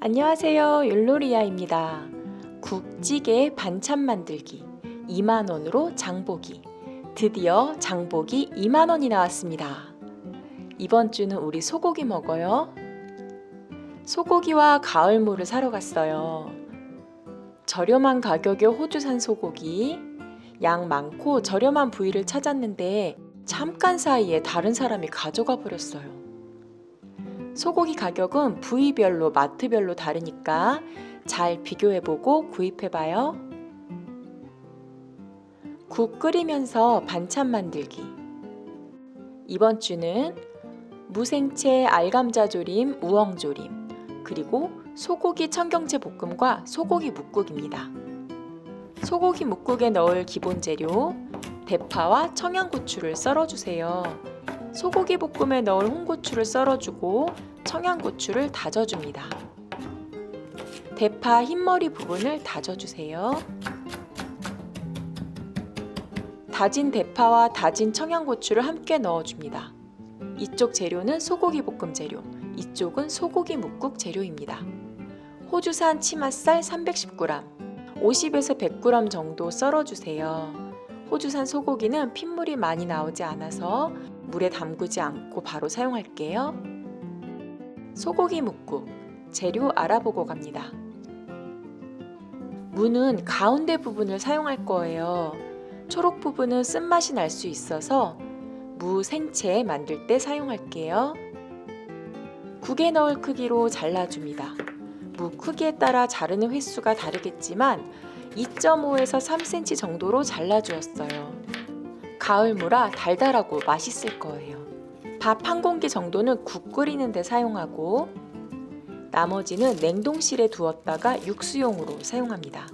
안녕하세요. 율로리아입니다. 국찌개 반찬 만들기 2만원으로 장보기. 드디어 장보기 2만원이 나왔습니다. 이번 주는 우리 소고기 먹어요. 소고기와 가을무를 사러 갔어요. 저렴한 가격의 호주산 소고기, 양 많고 저렴한 부위를 찾았는데 잠깐 사이에 다른 사람이 가져가 버렸어요. 소고기 가격은 부위별로 마트별로 다르니까 잘 비교해보고 구입해봐요. 국 끓이면서 반찬 만들기. 이번 주는 무생채 알감자조림, 우엉조림, 그리고 소고기 청경채 볶음과 소고기 묵국입니다. 소고기 묵국에 넣을 기본 재료, 대파와 청양고추를 썰어주세요. 소고기 볶음에 넣을 홍고추를 썰어주고 청양고추를 다져줍니다. 대파 흰머리 부분을 다져주세요. 다진 대파와 다진 청양고추를 함께 넣어줍니다. 이쪽 재료는 소고기 볶음 재료, 이쪽은 소고기 묵국 재료입니다. 호주산 치맛살 310g, 50에서 100g 정도 썰어주세요. 호주산 소고기는 핏물이 많이 나오지 않아서 물에 담그지 않고 바로 사용할게요. 소고기 묵국, 재료 알아보고 갑니다. 무는 가운데 부분을 사용할 거예요. 초록 부분은 쓴맛이 날 수 있어서 무 생채 만들 때 사용할게요. 국에 넣을 크기로 잘라줍니다. 무 크기에 따라 자르는 횟수가 다르겠지만 2.5에서 3cm 정도로 잘라주었어요. 가을무라 달달하고 맛있을 거예요. 밥 한 공기 정도는 국 끓이는 데 사용하고 나머지는 냉동실에 두었다가 육수용으로 사용합니다.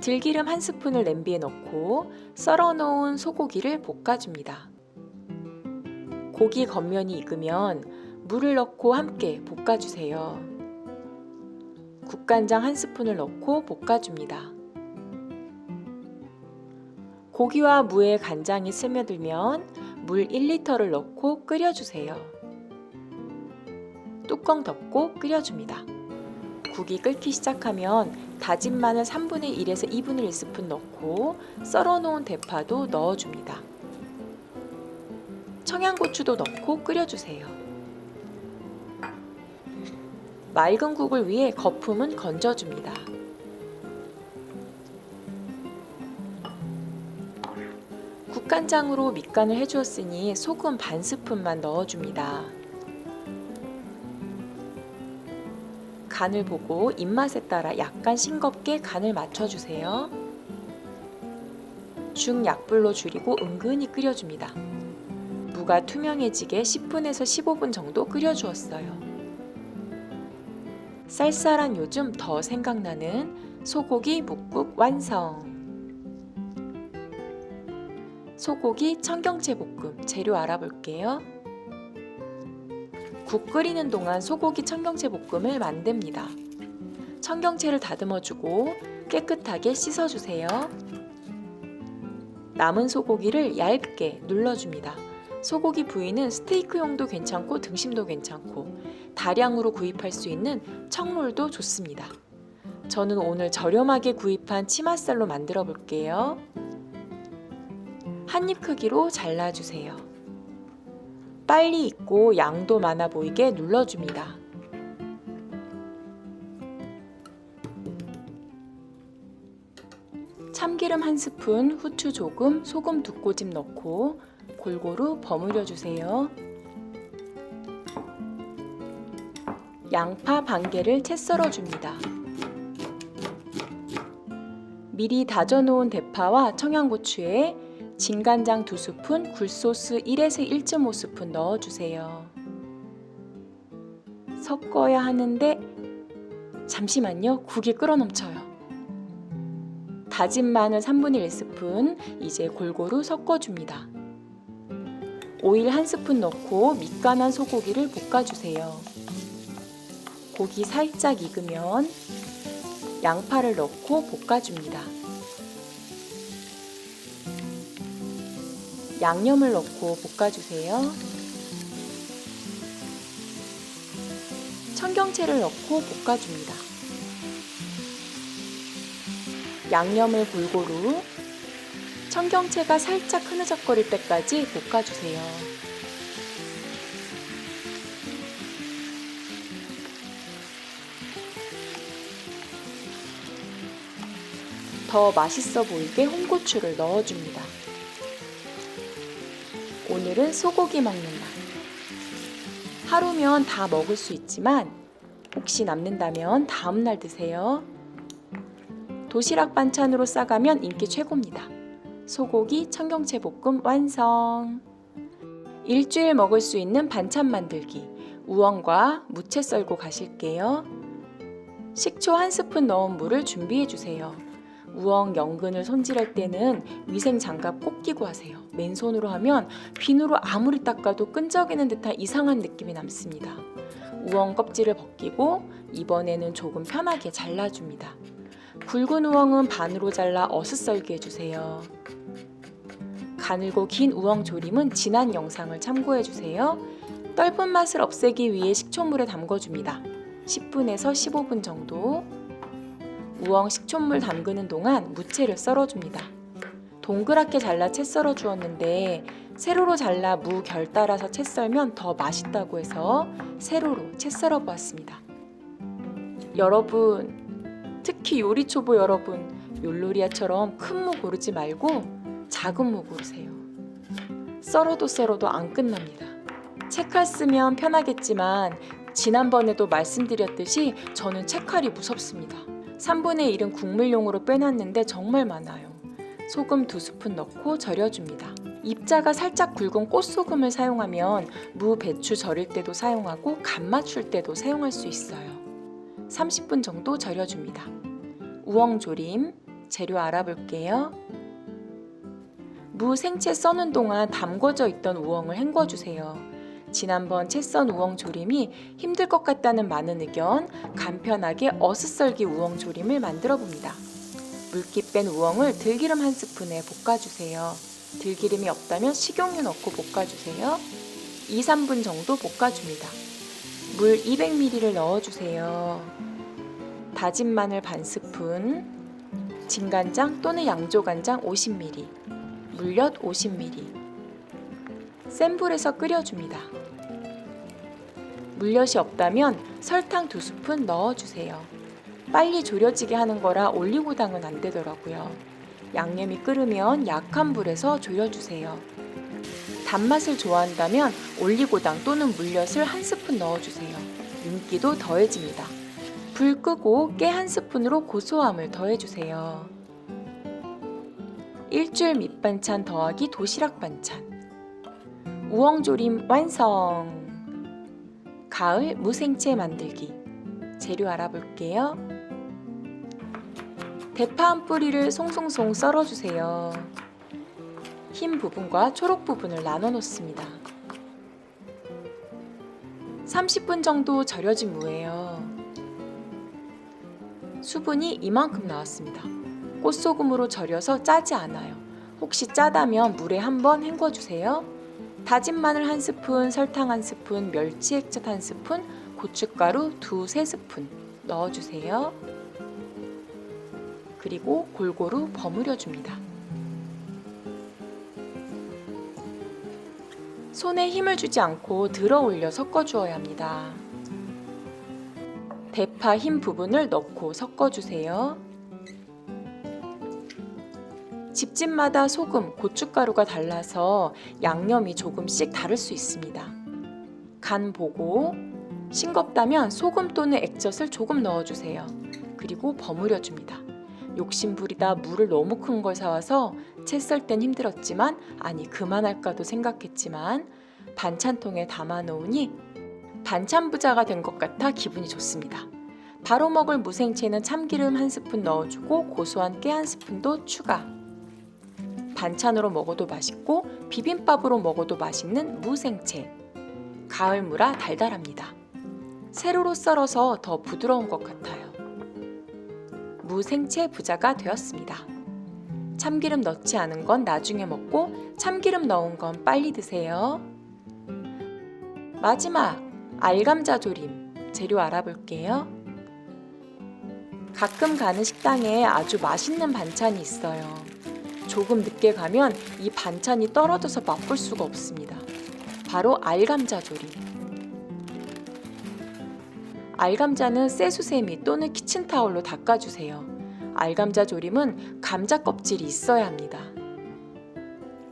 들기름 한 스푼을 냄비에 넣고 썰어 놓은 소고기를 볶아줍니다. 고기 겉면이 익으면 물을 넣고 함께 볶아주세요. 국간장 한 스푼을 넣고 볶아줍니다. 고기와 무에 간장이 스며들면 물 1리터를 넣고 끓여주세요. 뚜껑 덮고 끓여줍니다. 국이 끓기 시작하면 다진 마늘 3분의 1에서 2분의 1스푼 넣고 썰어 놓은 대파도 넣어줍니다. 청양고추도 넣고 끓여주세요. 맑은 국을 위해 거품은 건져줍니다. 국간장으로 밑간을 해주었으니 소금 반 스푼만 넣어줍니다. 간을 보고 입맛에 따라 약간 싱겁게 간을 맞춰주세요. 중약불로 줄이고 은근히 끓여줍니다. 무가 투명해지게 10분에서 15분 정도 끓여주었어요. 쌀쌀한 요즘 더 생각나는 소고기 묵국 완성! 소고기 청경채 볶음 재료 알아볼게요. 국 끓이는 동안 소고기 청경채 볶음을 만듭니다. 청경채를 다듬어주고 깨끗하게 씻어주세요. 남은 소고기를 얇게 눌러줍니다. 소고기 부위는 스테이크용도 괜찮고 등심도 괜찮고 다량으로 구입할 수 있는 청롤도 좋습니다. 저는 오늘 저렴하게 구입한 치맛살로 만들어 볼게요. 한입 크기로 잘라주세요. 빨리 익고 양도 많아 보이게 눌러줍니다. 참기름 한 스푼, 후추 조금, 소금 2꼬집 넣고 골고루 버무려 주세요. 양파 반 개를 채 썰어 줍니다. 미리 다져 놓은 대파와 청양고추에 진간장 2스푼, 굴소스 1에서 1.5스푼 넣어주세요. 섞어야 하는데 잠시만요. 국이 끓어넘쳐요. 다진 마늘 3분의 1스푼 이제 골고루 섞어줍니다. 오일 한 스푼 넣고 밑간한 소고기를 볶아주세요. 고기 살짝 익으면 양파를 넣고 볶아줍니다. 양념을 넣고 볶아주세요. 청경채를 넣고 볶아줍니다. 양념을 골고루 청경채가 살짝 흐느적거릴 때까지 볶아주세요. 더 맛있어 보이게 홍고추를 넣어줍니다. 오늘은 소고기 먹는 날. 하루면 다 먹을 수 있지만 혹시 남는다면 다음날 드세요. 도시락 반찬으로 싸가면 인기 최고입니다. 소고기 청경채 볶음 완성! 일주일 먹을 수 있는 반찬 만들기. 우엉과 무채 썰고 가실게요. 식초 1스푼 넣은 물을 준비해 주세요. 우엉 연근을 손질할 때는 위생 장갑 꼭 끼고 하세요. 맨손으로 하면 비누로 아무리 닦아도 끈적이는 듯한 이상한 느낌이 남습니다. 우엉 껍질을 벗기고 이번에는 조금 편하게 잘라줍니다. 굵은 우엉은 반으로 잘라 어슷썰기 해주세요. 가늘고 긴 우엉 조림은 지난 영상을 참고해주세요. 떫은 맛을 없애기 위해 식초물에 담궈줍니다. 10분에서 15분 정도. 우엉 식초물 담그는 동안 무채를 썰어줍니다. 동그랗게 잘라 채 썰어 주었는데 세로로 잘라 무 결 따라서 채 썰면 더 맛있다고 해서 세로로 채 썰어 보았습니다. 여러분, 특히 요리 초보 여러분, 욜로리아처럼 큰 무 고르지 말고 작은 무 고르세요. 썰어도 안 끝납니다. 채칼 쓰면 편하겠지만 지난번에도 말씀드렸듯이 저는 채칼이 무섭습니다. 3분의 1은 국물용으로 빼놨는데 정말 많아요. 소금 2스푼 넣고 절여줍니다. 입자가 살짝 굵은 꽃소금을 사용하면 무, 배추 절일 때도 사용하고 간 맞출 때도 사용할 수 있어요. 30분 정도 절여줍니다. 우엉조림 재료 알아볼게요. 무 생채 써는 동안 담궈져 있던 우엉을 헹궈주세요. 지난번 채 썬 우엉조림이 힘들 것 같다는 많은 의견, 간편하게 어슷썰기 우엉조림을 만들어 봅니다. 물기 뺀 우엉을 들기름 1스푼에 볶아주세요. 들기름이 없다면 식용유 넣고 볶아주세요. 2, 3분 정도 볶아줍니다. 물 200ml를 넣어주세요. 다진 마늘 반 스푼, 진간장 또는 양조간장 50ml, 물엿 50ml, 센 불에서 끓여줍니다. 물엿이 없다면 설탕 2스푼 넣어주세요. 빨리 졸여지게 하는 거라 올리고당은 안 되더라고요. 양념이 끓으면 약한 불에서 졸여주세요. 단맛을 좋아한다면 올리고당 또는 물엿을 1스푼 넣어주세요. 윤기도 더해집니다. 불 끄고 깨 1스푼으로 고소함을 더해주세요. 일주일 밑반찬 더하기 도시락 반찬. 우엉조림 완성! 가을 무생채 만들기. 재료 알아볼게요. 대파 한 뿌리를 송송송 썰어주세요. 흰 부분과 초록 부분을 나눠 놓습니다. 30분 정도 절여진 무예요. 수분이 이만큼 나왔습니다. 꽃소금으로 절여서 짜지 않아요. 혹시 짜다면 물에 한번 헹궈주세요. 다진 마늘 1스푼, 설탕 1스푼, 멸치 액젓 1스푼, 고춧가루 2-3스푼 넣어주세요. 그리고 골고루 버무려줍니다. 손에 힘을 주지 않고 들어 올려 섞어주어야 합니다. 대파 흰 부분을 넣고 섞어주세요. 집집마다 소금, 고춧가루가 달라서 양념이 조금씩 다를 수 있습니다. 간 보고 싱겁다면 소금 또는 액젓을 조금 넣어주세요. 그리고 버무려줍니다. 욕심부리다 물을 너무 큰 걸 사와서 채 썰 땐 힘들었지만 아니 그만할까도 생각했지만 반찬통에 담아 놓으니 반찬 부자가 된 것 같아 기분이 좋습니다. 바로 먹을 무생채는 참기름 1스푼 넣어주고 고소한 깨 1스푼도 추가. 반찬으로 먹어도 맛있고 비빔밥으로 먹어도 맛있는 무생채. 가을무라 달달합니다. 세로로 썰어서 더 부드러운 것 같아요. 무생채 부자가 되었습니다. 참기름 넣지 않은 건 나중에 먹고 참기름 넣은 건 빨리 드세요. 마지막 알감자 조림. 재료 알아볼게요. 가끔 가는 식당에 아주 맛있는 반찬이 있어요. 조금 늦게 가면 이 반찬이 떨어져서 맛볼 수가 없습니다. 바로 알감자조림. 알감자는 쇠수세미 또는 키친타올로 닦아주세요. 알감자조림은 감자 껍질이 있어야 합니다.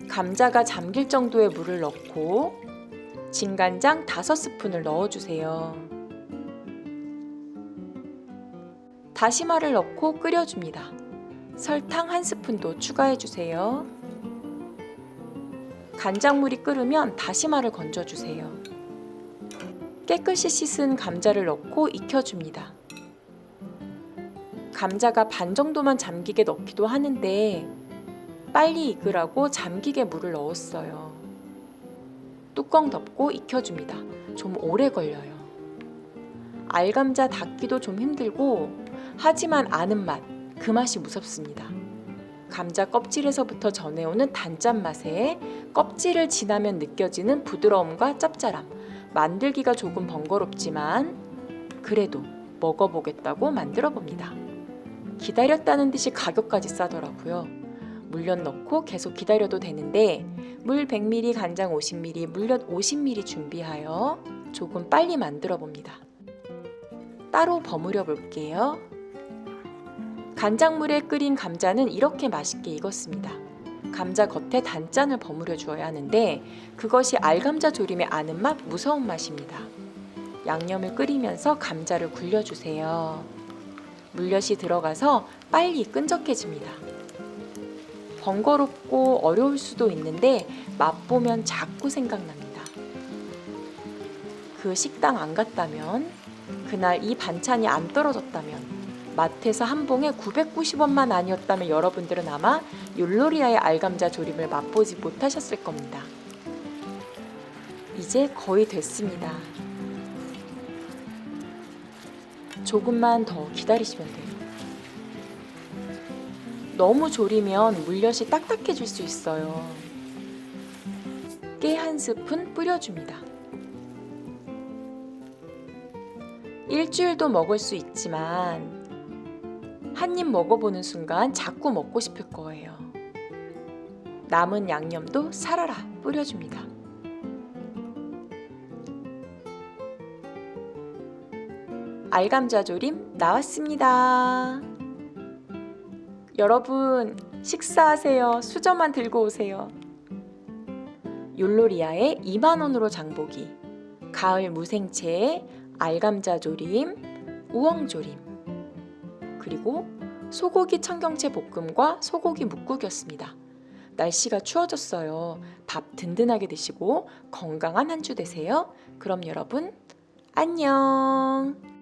감자가 잠길 정도의 물을 넣고 진간장 5스푼을 넣어주세요. 다시마를 넣고 끓여줍니다. 설탕 1스푼도 추가해주세요. 간장물이 끓으면 다시마를 건져주세요. 깨끗이 씻은 감자를 넣고 익혀줍니다. 감자가 반 정도만 잠기게 넣기도 하는데 빨리 익으라고 잠기게 물을 넣었어요. 뚜껑 덮고 익혀줍니다. 좀 오래 걸려요. 알감자 닦기도 좀 힘들고 하지만 아는 맛, 그 맛이 무섭습니다. 감자 껍질에서부터 전해오는 단짠 맛에 껍질을 지나면 느껴지는 부드러움과 짭짤함, 만들기가 조금 번거롭지만 그래도 먹어보겠다고 만들어 봅니다. 기다렸다는 듯이 가격까지 싸더라고요. 물엿 넣고 계속 기다려도 되는데 물 100ml, 간장 50ml, 물엿 50ml 준비하여 조금 빨리 만들어 봅니다. 따로 버무려 볼게요. 간장물에 끓인 감자는 이렇게 맛있게 익었습니다. 감자 겉에 단짠을 버무려 주어야 하는데 그것이 알감자 조림의 아는 맛, 무서운 맛입니다. 양념을 끓이면서 감자를 굴려주세요. 물엿이 들어가서 빨리 끈적해집니다. 번거롭고 어려울 수도 있는데 맛보면 자꾸 생각납니다. 그 식당 안 갔다면, 그날 이 반찬이 안 떨어졌다면, 마트에서 한 봉에 990원만 아니었다면 여러분들은 아마 율로리아의 알감자 조림을 맛보지 못하셨을 겁니다. 이제 거의 됐습니다. 조금만 더 기다리시면 돼요. 너무 졸이면 물엿이 딱딱해질 수 있어요. 깨 1스푼 뿌려줍니다. 일주일도 먹을 수 있지만 한 입 먹어보는 순간 자꾸 먹고 싶을 거예요. 남은 양념도 사라라 뿌려줍니다. 알감자조림 나왔습니다. 여러분 식사하세요. 수저만 들고 오세요. 율로리아의 2만원으로 장보기, 가을 무생채, 알감자조림, 우엉조림, 그리고 소고기 청경채 볶음과 소고기 뭇국이었습니다. 날씨가 추워졌어요. 밥 든든하게 드시고 건강한 한 주 되세요. 그럼 여러분 안녕.